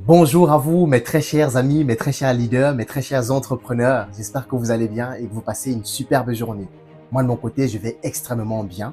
Bonjour à vous, mes très chers amis, mes très chers leaders, mes très chers entrepreneurs. J'espère que vous allez bien et que vous passez une superbe journée. Moi, de mon côté, je vais extrêmement bien.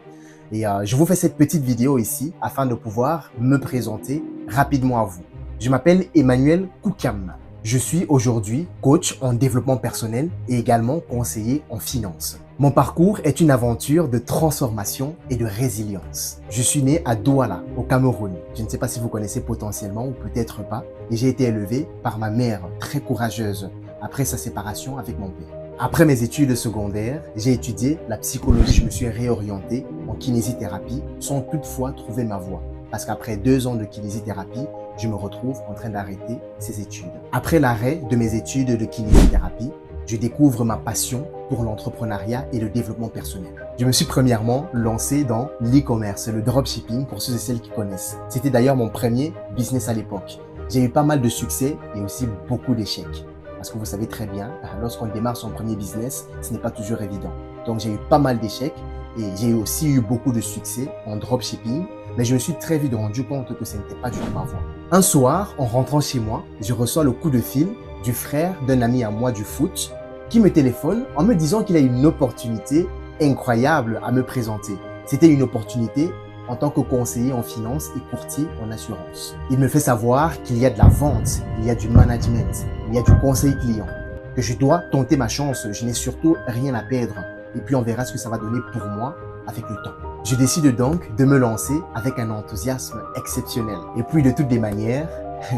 Et je vous fais cette petite vidéo ici afin de pouvoir me présenter rapidement à vous. Je m'appelle Emmanuel Koukam. Je suis aujourd'hui coach en développement personnel et également conseiller en finance. Mon parcours est une aventure de transformation et de résilience. Je suis né à Douala, au Cameroun. Je ne sais pas si vous connaissez potentiellement ou peut-être pas. Et j'ai été élevé par ma mère, très courageuse, après sa séparation avec mon père. Après mes études secondaires, j'ai étudié la psychologie. Je me suis réorienté en kinésithérapie sans toutefois trouver ma voie. Parce qu'après 2 ans de kinésithérapie, je me retrouve en train d'arrêter ces études. Après l'arrêt de mes études de kinésithérapie, je découvre ma passion pour l'entrepreneuriat et le développement personnel. Je me suis premièrement lancé dans l'e-commerce, le dropshipping pour ceux et celles qui connaissent. C'était d'ailleurs mon premier business à l'époque. J'ai eu pas mal de succès et aussi beaucoup d'échecs. Parce que vous savez très bien, lorsqu'on démarre son premier business, ce n'est pas toujours évident. Donc j'ai eu pas mal d'échecs et j'ai aussi eu beaucoup de succès en dropshipping. Mais je me suis très vite rendu compte que ce n'était pas du tout ma voie. Un soir, en rentrant chez moi, je reçois le coup de fil du frère d'un ami à moi du foot qui me téléphone en me disant qu'il a une opportunité incroyable à me présenter. C'était une opportunité en tant que conseiller en finance et courtier en assurance. Il me fait savoir qu'il y a de la vente, il y a du management, il y a du conseil client, que je dois tenter ma chance, je n'ai surtout rien à perdre. Et puis on verra ce que ça va donner pour moi avec le temps. Je décide donc de me lancer avec un enthousiasme exceptionnel. Et puis de toutes les manières,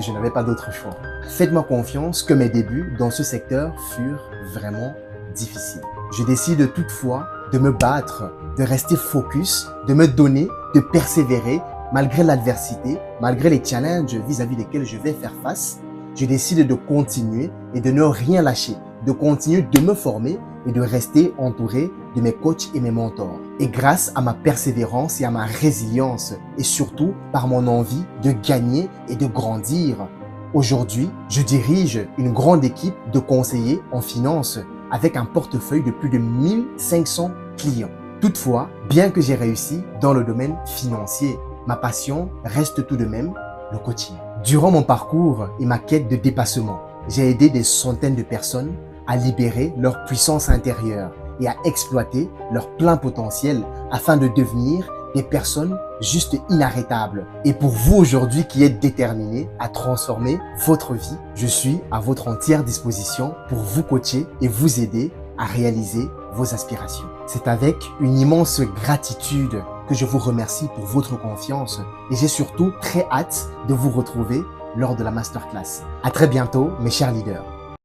je n'avais pas d'autre choix. Faites-moi confiance que mes débuts dans ce secteur furent vraiment difficiles. Je décide toutefois de me battre, de rester focus, de me donner, de persévérer malgré l'adversité, malgré les challenges vis-à-vis desquels je vais faire face. Je décide de continuer et de ne rien lâcher, de continuer de me former et de rester entouré de mes coachs et mes mentors. Et grâce à ma persévérance et à ma résilience, et surtout par mon envie de gagner et de grandir, aujourd'hui, je dirige une grande équipe de conseillers en finance avec un portefeuille de plus de 1500 clients. Toutefois, bien que j'ai réussi dans le domaine financier, ma passion reste tout de même le coaching. Durant mon parcours et ma quête de dépassement, j'ai aidé des centaines de personnes à libérer leur puissance intérieure et à exploiter leur plein potentiel afin de devenir des personnes juste inarrêtables. Et pour vous aujourd'hui qui êtes déterminés à transformer votre vie, je suis à votre entière disposition pour vous coacher et vous aider à réaliser vos aspirations. C'est avec une immense gratitude que je vous remercie pour votre confiance et j'ai surtout très hâte de vous retrouver lors de la masterclass. À très bientôt, mes chers leaders.